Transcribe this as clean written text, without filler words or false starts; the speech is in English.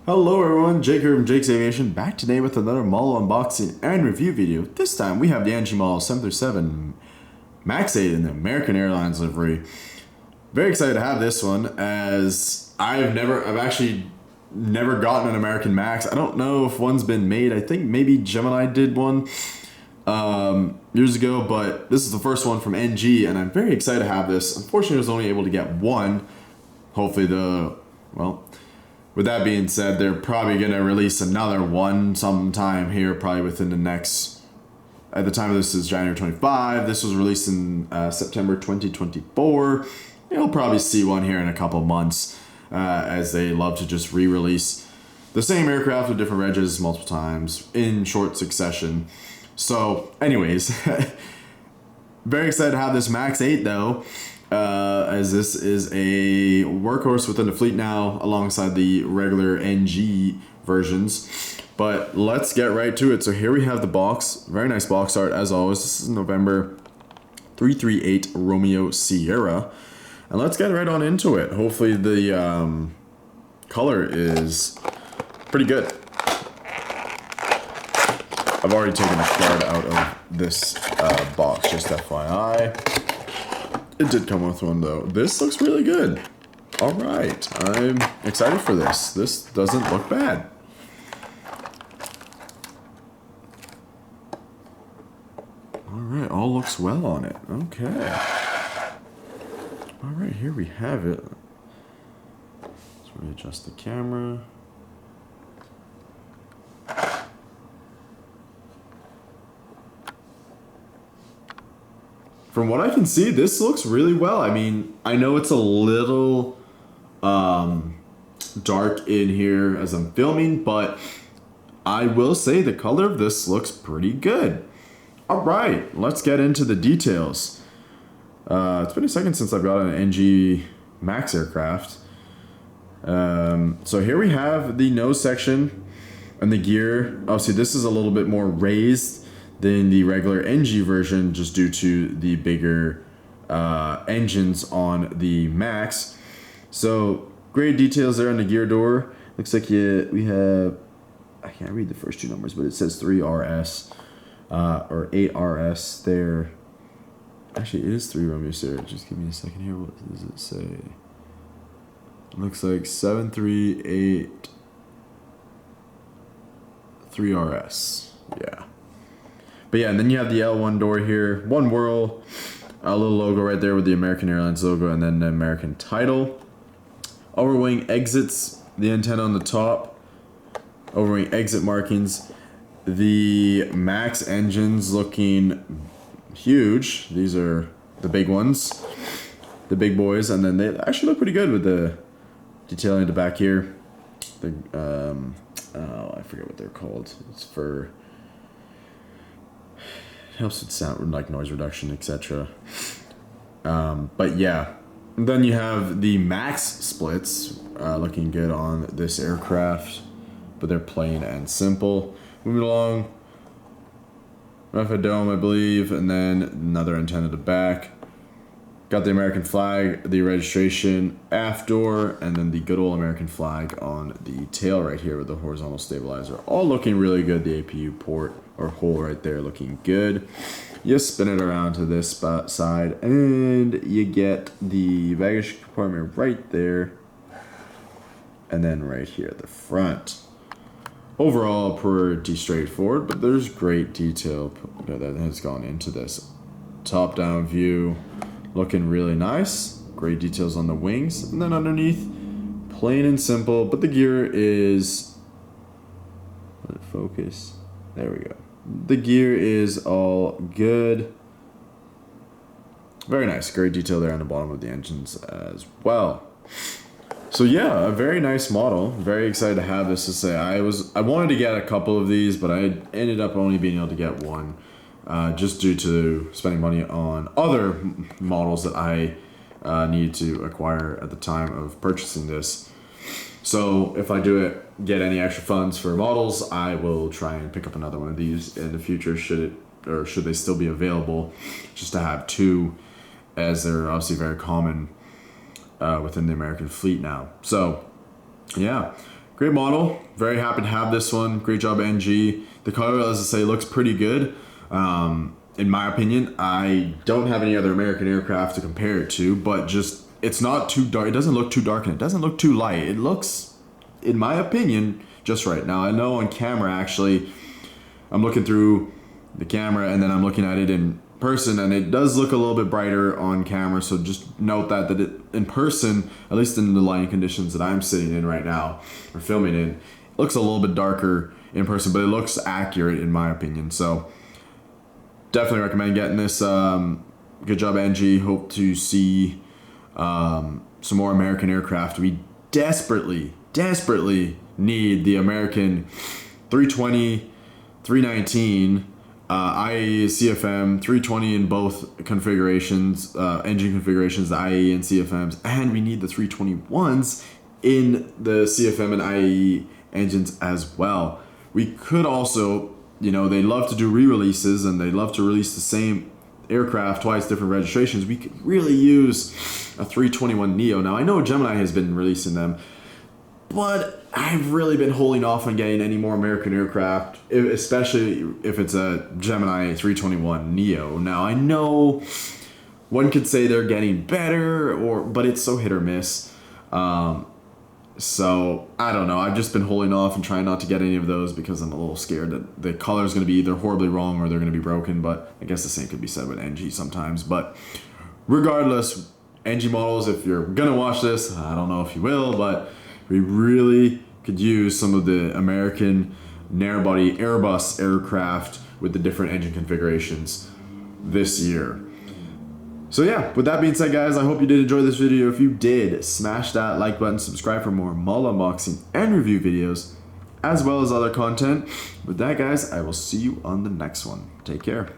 Hello everyone, Jake here from Jake's Aviation, back today with another model unboxing and review video. This time we have the NG model 737 MAX 8 in the American Airlines livery. Very excited to have this one, as I've actually never gotten an American MAX. I don't know if one's been made. I think maybe Gemini did one years ago, but this is the first one from NG, and I'm very excited to have this. Unfortunately, I was only able to get one. Hopefully with that being said, they're probably going to release another one sometime here, probably within the next, at the time of this is January 25. This was released in September 2024. You'll probably see one here in a couple months, as they love to just re-release the same aircraft with different regs multiple times in short succession. So anyways, very excited to have this MAX 8 though. As this is a workhorse within the fleet now alongside the regular NG versions. But let's get right to it. So here we have the box. Very nice box art as always. This is November 338 Romeo Sierra. And let's get right on into it. Hopefully the color is pretty good. I've already taken a card out of this box, just FYI. It did come with one though. This looks really good. All right, I'm excited for this. This doesn't look bad. All right, all looks well on it. Okay. All right, here we have it. Let's readjust the camera. From what I can see, this looks really well. I mean, I know it's a little dark in here as I'm filming, but I will say the color of this looks pretty good. All right, let's get into the details. It's been a second since I've got an NG MAX aircraft. So here we have the nose section and the gear. Obviously, this is a little bit more raised than the regular NG version, just due to the bigger engines on the MAX. So great details there on the gear door. Looks like we have, I can't read the first two numbers, but it says 3RS or 8RS there. Actually, it is 3 Romeo Sierra. Just give me a second here. What does it say? Looks like 738 3RS. Yeah. But yeah, and then you have the L1 door here, one whirl, a little logo right there with the American Airlines logo, and then the American title. Overwing exits, the antenna on the top, overwing exit markings. The MAX engines looking huge. These are the big ones, the big boys, and then they actually look pretty good with the detailing at the back here. The I forget what they're called. It's for, helps with sound, like noise reduction, etc. But yeah, and then you have the MAX splits looking good on this aircraft, but they're plain and simple. Moving along, Rafa dome, I believe, and then another antenna at the back. Got the American flag, the registration aft door, and then the good old American flag on the tail right here with the horizontal stabilizer. All looking really good. The APU port or hole right there looking good. You spin it around to this side, and you get the baggage compartment right there, and then right here at the front. Overall, pretty straightforward, but there's great detail that has gone into this. Top-down view, looking really nice. Great details on the wings, and then underneath, plain and simple. But the gear is, let it focus. There we go. The gear is all good. Very nice. Great detail there on the bottom of the engines as well. So yeah, a very nice model. Very excited to have this. To say, I wanted to get a couple of these, but I ended up only being able to get one, just due to spending money on other models that I needed to acquire at the time of purchasing this. So if I get any extra funds for models, I will try and pick up another one of these in the future, should they still be available, just to have two, as they're obviously very common within the American fleet now. So yeah, great model. Very happy to have this one. Great job, NG. The color, as I say, looks pretty good. In my opinion, I don't have any other American aircraft to compare it to, but just, it's not too dark. It doesn't look too dark and it doesn't look too light. It looks, in my opinion, just right. Now, I know on camera, actually, I'm looking through the camera and then I'm looking at it in person, and it does look a little bit brighter on camera, so just note that it in person, at least in the lighting conditions that I'm sitting in right now or filming in, it looks a little bit darker in person, but it looks accurate in my opinion. So definitely recommend getting this. Good job, NG. Hope to see some more American aircraft. We desperately need the American 320, 319, IAE, CFM, 320 in both configurations, engine configurations, the IAE and CFMs, and we need the 321s in the CFM and IAE engines as well. We could also, you know, they love to do re-releases and they love to release the same aircraft twice, different registrations. We could really use a 321 Neo. Now, I know Gemini has been releasing them, but I've really been holding off on getting any more American aircraft, especially if it's a Gemini 321 Neo. Now, I know one could say they're getting better, but it's so hit or miss. So, I don't know. I've just been holding off and trying not to get any of those because I'm a little scared that the color is going to be either horribly wrong or they're going to be broken. But I guess the same could be said with NG sometimes. But regardless, NG models, if you're going to watch this, I don't know if you will, but we really could use some of the American narrow-body Airbus aircraft with the different engine configurations this year. So yeah, with that being said, guys, I hope you did enjoy this video. If you did, smash that like button, subscribe for more model unboxing and review videos, as well as other content. With that, guys, I will see you on the next one. Take care.